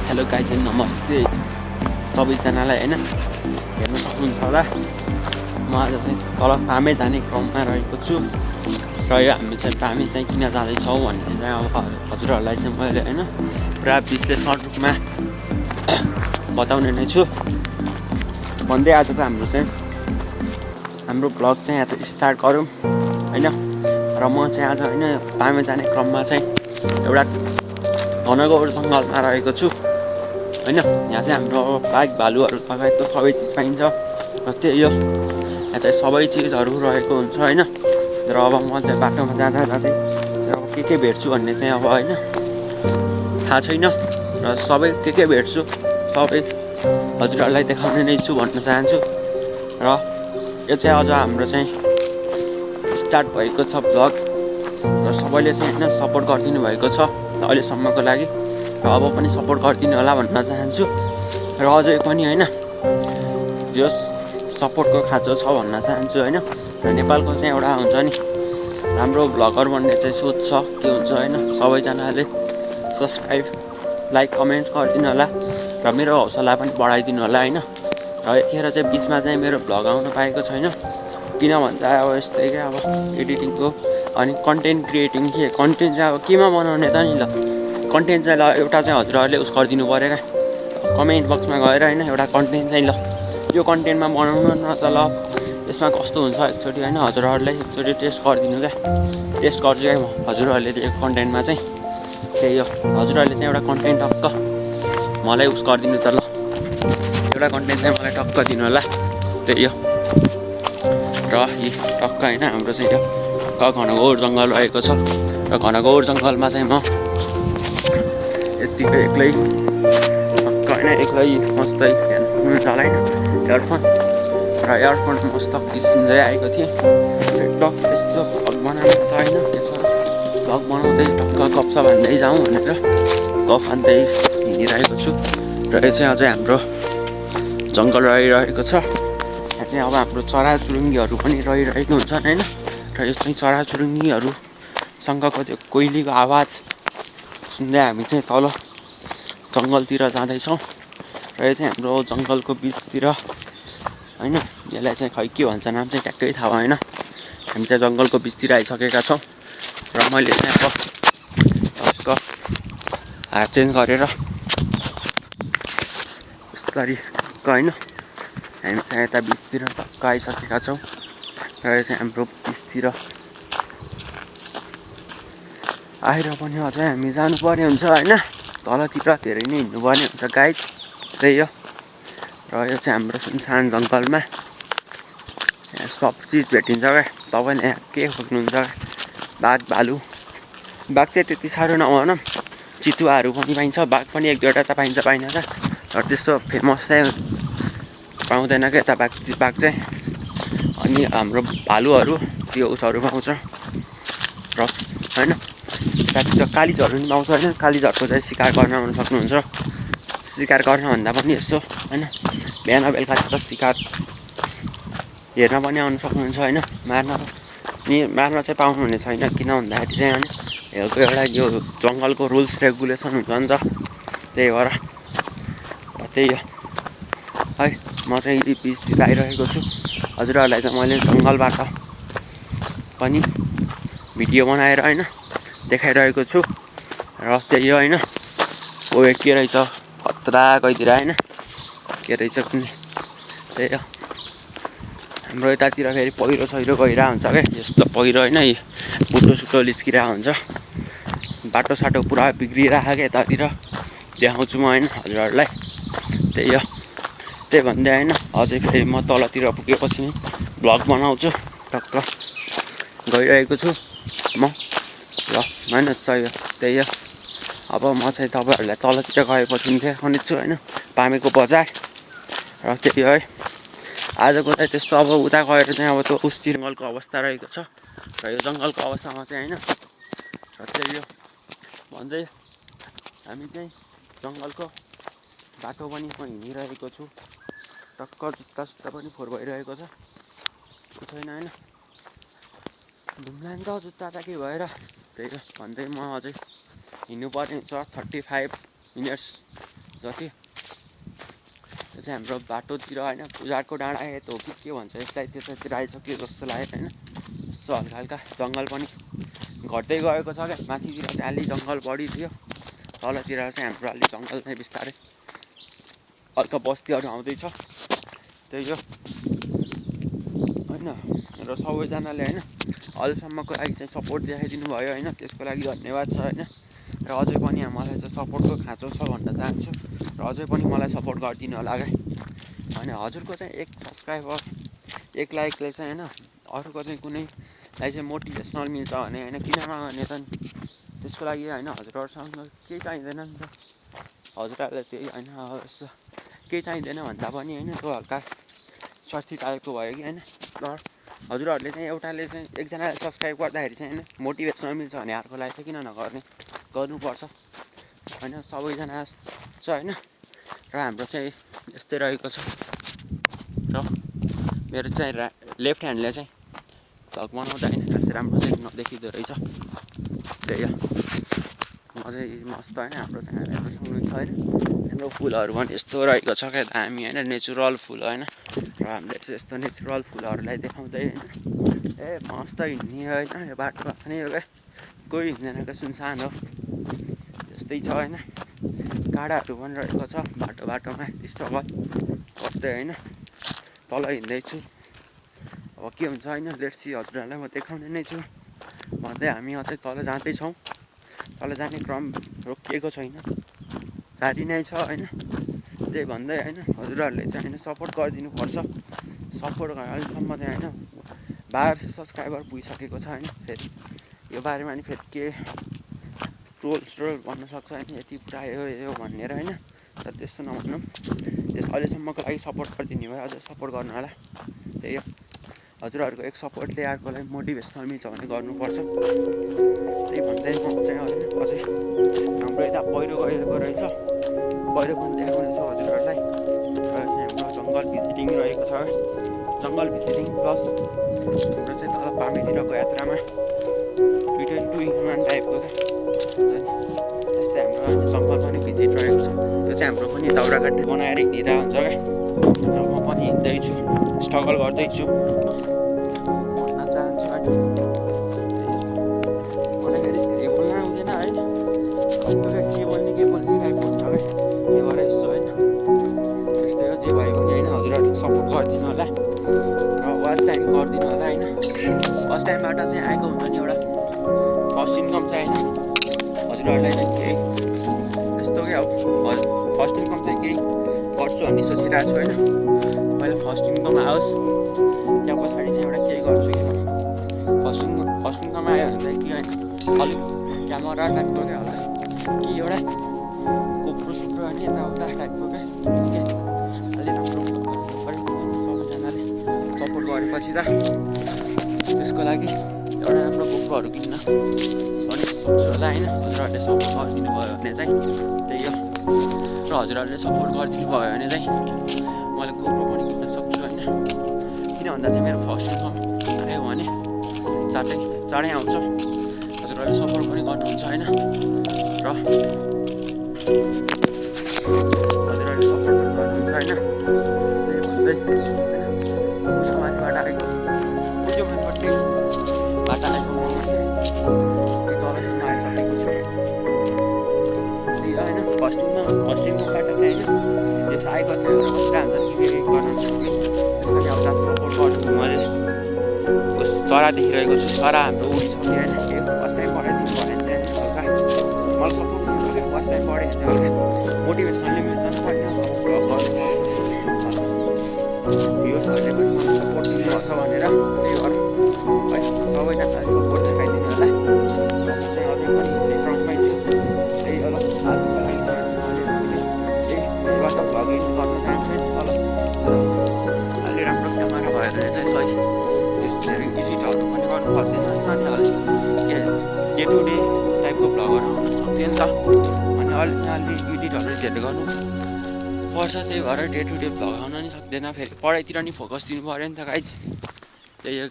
hello guys नमस्ते सबैजनालाई होइन हेर्न सक्नुहुन्छ होला म आज चाहिँ तल फार्मै जाने क्रममा रहेको छु र यो हामी चाहिँ फार्मै चाहिँ किन जाँदैछौँ भन्ने चाहिँ अब हजुरहरूलाई चाहिँ मैले होइन पुरा विश्लेषण रूपमा बताउने नै छु भन्दै आजको हाम्रो भ्लग चाहिँ आज स्टार्ट गरौँ होइन र म चाहिँ आज होइन फार्मै जाने क्रममा चाहिँ एउटा घनघोर जङ्गलमा रहेको छु होइन यहाँ चाहिँ हाम्रो बाघ भालुहरू लगायतको सबै चिज पाइन्छ र त्यही हो यहाँ चाहिँ सबै चिजहरू रहेको हुन्छ होइन र अब म चाहिँ बाटोमा जाँदा जाँदै अब के भेट्छु भन्ने चाहिँ अब होइन थाहा छैन र सबै के भेट्छु सबै हजुरहरूलाई देखाउने नै छु भन्न चाहन्छु र यो चाहिँ अझ हाम्रो चाहिँ स्टार्ट भएको छ भ्लग र सबैले चाहिँ होइन सपोर्ट गरिदिनु भएको छ अहिलेसम्मको लागि र अब पनि सपोर्ट गरिदिनु होला भन्न चाहन्छु र अझै पनि होइन जो सपोर्टको खाँचो छ भन्न चाहन्छु होइन र नेपालको चाहिँ एउटा हुन्छ नि राम्रो भ्लगर भन्ने चाहिँ सोच छ के हुन्छ होइन सबैजनाले सब्सक्राइब लाइक कमेन्ट गरिदिनु होला र मेरो हौसला पनि बढाइदिनु होला होइन र यतिखेर चाहिँ बिचमा चाहिँ मेरो भ्लग आउनु पाएको छैन किन भन्दा अब यस्तै क्या अब एडिटिङको अनि कन्टेन्ट क्रिएटिङ कन्टेन्ट चाहिँ अब केमा बनाउने त नि ल कन्टेन्ट चाहिँ ल एउटा चाहिँ हजुरहरूले उस गरिदिनु पऱ्यो क्या कमेन्ट बक्समा गएर होइन एउटा कन्टेन्ट चाहिँ ल यो कन्टेन्टमा बनाउनु न त ल यसमा कस्तो हुन्छ एकचोटि होइन हजुरहरूलाई एकचोटि टेस्ट गरिदिनु क्या टेस्ट गर्छु क्या म हजुरहरूले यो कन्टेन्टमा चाहिँ त्यही हो हजुरहरूले चाहिँ एउटा कन्टेन्ट टक्क मलाई उस गरिदिनु त ल एउटा कन्टेन्ट चाहिँ मलाई टक्क दिनु होला त्यही हो र यी टक्क होइन हाम्रो चाहिँ यो घनघोर जङ्गल रहेको छ र घनघोर जङ्गलमा चाहिँ म यत्तिकै एक्लै टक्क होइन एक्लै मस्तै हेर्नुहुन्छ होला होइन इयरफोन र इयरफोन मस्त किसिँदै आएको थिएँ टक्क यस्तो भ्लग बनाउनु त होइन त्यसो भ्लग बनाउँदै टक्क गप्छ भन्दै जाउँ भनेर गफ हान्दै हिँडिरहेको छु र यो चाहिँ अझै हाम्रो जङ्गल रहिरहेको छ यहाँ चाहिँ अब हाम्रो चराचुरुङ्गीहरू पनि रहिरहेको हुन्छन् होइन र यो चाहिँ चराचुरुङ्गीहरूसँगको त्यो कोइलीको आवाज सुन्दै हामी चाहिँ तल जङ्गलतिर जाँदैछौँ र यो चाहिँ हाम्रो जङ्गलको बिचतिर होइन यसलाई चाहिँ खै के भन्छ नाम चाहिँ ट्याक्कै थाहा भएन हामी चाहिँ जङ्गलको बिचतिर आइसकेका छौँ र मैले चाहिँ अब टक्क हात चेन्ज गरेर बिस्तारी टक्क होइन हामी चाहिँ यता बिचतिर टक्क आइसकेका छौँ र यो चाहिँ हाम्रो बिचतिर आएर पनि अझै हामी जानुपर्ने हुन्छ होइन तलतिर धेरै नै हिँड्नुपर्ने हुन्छ गाइज त्यही हो र यो चाहिँ हाम्रो सुनसान जङ्गलमा यहाँ सब चिज भेटिन्छ क्या तपाईँले यहाँ के खोज्नुहुन्छ बाघ भालु बाघ चाहिँ त्यति साह्रो नभनौँ चितुवाहरू पनि पाइन्छ बाघ पनि एक दुईवटा त पाइन्छ पाइन क्या र त्यस्तो फेमस चाहिँ पाउँदैन क्या यता बाघ चाहिँ अनि हाम्रो भालुहरू त्यो उसहरू पाउँछ र होइन त्यहाँतिर कालीझरो पनि पाउँछ होइन कालीझरको चाहिँ शिकार गर्न आउनु सक्नुहुन्छ शिकार गर्न भन्दा पनि यसो होइन बिहान बेलुकातिर शिकार हेर्न पनि आउनु सक्नुहुन्छ होइन मार्न चाहिँ पाउनुहुने छैन किन भन्दाखेरि चाहिँ होइन हेर्को एउटा यो जङ्गलको रुल्स रेगुलेसन हुन्छ नि त त्यही भएर त्यही हो है म चाहिँ बिचतिर आइरहेको छु हजुरहरूलाई चाहिँ मैले जङ्गलबाट पनि भिडियो बनाएर होइन देखाइरहेको छु र त्यही हो होइन ओ के रहेछ खतरा गइदिएर होइन के रहेछ कुनै त्यही हो हाम्रो यतातिर फेरि पहिरो सहिरो गइरहेको हुन्छ क्या यस्तो पहिरो होइन बुटो सुटो निस्किरहेको हुन्छ बाटो साटो पुरा बिग्रिरहेको क्या यतातिर देखाउँछु म होइन हजुरहरूलाई त्यही हो त्यही भन्दै होइन अझै फेरि म तलतिर पुगेपछि नै भ्लग बनाउँछु टक्क गइरहेको छु म ल होइन त्यही हो अब म चाहिँ तपाईँहरूलाई तलतिर गएपछि देखाउने छु होइन पामेको बजार र त्यही हो है आजको चाहिँ त्यस्तो अब उता गएर चाहिँ अब त्यो उस्ती जङ्गलको अवस्था रहेको छ र यो जङ्गलको अवस्थामा चाहिँ होइन र त्यही हो भन्दै हामी चाहिँ जङ्गलको बाटो पनि म हिँडिरहेको छु टक्क जुत्ता पनि फोहोर भइरहेको छ छैन होइन धुम्ला नि त जुत्ता त के भएर त्यही हो भन्दै म अझै हिँड्नुपर्ने हुन्छ 35 मिनट्स जति यो चाहिँ हाम्रो बाटोतिर होइन उजाडको डाँडा आएको हो कि के भन्छ यसलाई त्यतातिर आइसक्यो जस्तो लाग्यो होइन यसो हल्का हल्का जङ्गल पनि घट्दै गएको छ क्या माथितिर चाहिँ अलि जङ्गल बढी थियो तलतिर चाहिँ हाम्रो अलि जङ्गल चाहिँ बिस्तारै हल्का बस्तीहरू आउँदैछ त्यही हो होइन र सबैजनाले होइन अहिलेसम्मको लागि चाहिँ सपोर्ट देखाइदिनु भयो होइन त्यसको लागि धन्यवाद छ होइन र अझै पनि मलाई चाहिँ सपोर्टको खाँचो छ भन्न चाहन्छु र अझै पनि मलाई सपोर्ट गरिदिनु होला क्या होइन हजुरको चाहिँ 1 सब्सक्राइबर 1 लाइकले चाहिँ होइन अरूको चाहिँ कुनैलाई चाहिँ मोटिभेसनल मिल्छ भने होइन किन नगर्ने त नि त्यसको लागि होइन हजुरहरूसँग केही चाहिँदैन नि त हजुरहरूले त्यही होइन यस्तो केही चाहिँदैन भन्दा पनि होइन त्यो हल्का स्वार्थी टाइपको भयो कि होइन र हजुरहरूले चाहिँ एउटाले चाहिँ एकजनाले सब्सक्राइब गर्दाखेरि चाहिँ होइन मोटिभेसनल मिल्छ भने अर्कोलाई चाहिँ किन नगर्ने गर्नुपर्छ होइन सबैजना छ होइन र हाम्रो चाहिँ यस्तै रहेको छ र मेरो चाहिँ लेफ्ट ह्यान्डले चाहिँ भ्लग बनाउँदा होइन खासै राम्रो चाहिँ नदेखिँदो रहेछ त्यही हो अझै मस्त होइन हाम्रो चाहिँ हामीहरू छ होइन हाम्रो फुलहरू पनि यस्तो रहेको छ क्या दामी होइन नेचुरल फुल होइन र हामीले चाहिँ यस्तो नेचुरल फुलहरूलाई देखाउँदै होइन ए मस्त हिँड्ने होइन यो बाटो पनि हो क्या कोही हिँड्दैन क्या सुनसान हो यस्तै छ होइन गाडाहरू पनि रहेको छ बाटोमा स्ट्रगल गर्दै होइन तल हिँड्दैछु अब के हुन्छ होइन लेट्स सी हजुरहरूलाई म देखाउने नै छु भन्दै हामी अझै तल जाँदैछौँ तल जाने क्रम रोकिएको छैन जारी नै छ होइन त्यही भन्दै होइन हजुरहरूले चाहिँ होइन सपोर्ट गरिदिनुपर्छ सपोर्ट अहिलेसम्म चाहिँ होइन 1200 सब्सक्राइबर पुगिसकेको छ होइन फेरि यो बारेमा नि फेरि के ट्रोल भन्न सक्छ होइन यति पुरा यो भनेर होइन तर त्यस्तो नभनौँ अहिलेसम्मको लागि सपोर्ट गरिदिने भयो अझै सपोर्ट गर्नु होला त्यही हो हजुरहरूको एक सपोर्टले अर्कोलाई मोटिभेसनल मिल्छ भने गर्नुपर्छ त्यही भन्दै म चाहिँ होइन अझै हाम्रो यता पहिरो गएको रहेछ पहिरो पनि देखाउनेछु हजुरहरूलाई र चाहिँ हाम्रो जङ्गल भिजिटिङ रहेको छ जङ्गल भिजिटिङ प्लस हाम्रो चाहिँ तल पामीतिरको यात्रामा 2-in-1 टाइपको क्या त्यस्तै हाम्रो जङ्गल पनि भिजिट रहेको छ त्यो चाहिँ हाम्रो पनि दाउरा काट्ने बनाएर हिँडिरहेको हुन्छ क्या र म पनि हिँड्दैछु स्ट्रगल गर्दैछु भन्न चाहन्छु होइन मलाई फेरि धेरै बोल्न आउँदैन होइन के बोल्ने टाइपको हुन्छ क्या त्यही भएर यस्तो होइन त्यस्तै हो जे भयो भने होइन हजुरहरूले सपोर्ट गरिदिनु होला र वाच टाइम गरिदिनु होला होइन फर्स्ट टाइमबाट चाहिँ आएको हुन्छ नि एउटा फर्स्ट इन्कम चाहिँ होइन हजुरहरूलाई चाहिँ केही यस्तो क्या अब फर्स्ट इन्कम चाहिँ केही गर्छु भन्ने सोचिरहेको छु होइन पहिला फर्स्ट इन्कम आओस् त्यहाँ पछाडि चाहिँ एउटा केही गर्छु कि फर्स्ट इन्कम आयो भने चाहिँ के होइन अलिक क्यामेरा टाइपको क्या होला कि एउटा कोप्रो सुप्रो होइन यताउता टाइपको क्या किनकि अलि राम्रो सबैजनाले सपोर्ट गरेपछि त त्यसको लागि एउटा राम्रो कोप्रोहरू किन्न पनि सक्छु होला होइन हजुरहरूले सपोर्ट गरिदिनु भयो भने चाहिँ त्यही हो र हजुरहरूले सपोर्ट गरिदिनु भयो भने चाहिँ मैले कोप्रो पनि किन्न सक्छु होइन किन भन्दा चाहिँ मेरो फर्स्ट इन्कम आयो भने चाँडै आउँछ हजुरहरूले सपोर्ट पनि गर्नुहुन्छ होइन र हजुरहरूले सपोर्ट पनि गर्नुहुन्छ होइन त्यही भन्दै होइन उसको माथिबाट आएको त्यो माथिपट्टि बाटो आएको तलसम्म आइसकेको छु त्यही होइन फर्स्ट इन्कमबाट चाहिँ होइन त्यसो आएको थियो भने मजा हुन्छ नि के गर्नु सक्ने त्यसको चाहिँ अब सपोर्ट गर्छु मैले चरा देखिरहेको छु चरा हाम्रो उडिसक्यो होइन के फर्स्ट टाइम पढाइदिनु भयो भने चाहिँ हल्का मलाई सपोर्ट गर्नु फर्स्ट टाइम पढेँ भने चाहिँ हल्का मोटिभेसनले मिल्छ नि होइन भ्युजहरूले पनि मलाई सपोर्ट दिनुपर्छ भनेर त्यही भएर है सबैजनालाई सपोर्ट देखाइदिनु होला र म चाहिँ अझै पनि नेटवर्कमै छु त्यही होला आजको लागि चाहिँ यहीबाट भ्लगिङ गर्न चाहन्छु तल अलि राम्रो क्यामेरा भएर चाहिँ सही यस्तो एडिटहरू पनि गर्नु पर्दैन अनि अलिक डे टु डे टाइपको भ्लगहरू आउन सक्थ्यो नि त अनि अहिले चाहिँ अलि एडिटहरू धेरै गर्नु पर्छ त्यही भएर डे टु डे भ्लग आउन नि सक्दैन फेरि पढाइतिर नि फोकस दिनु पऱ्यो नि त गाइज त्यही हो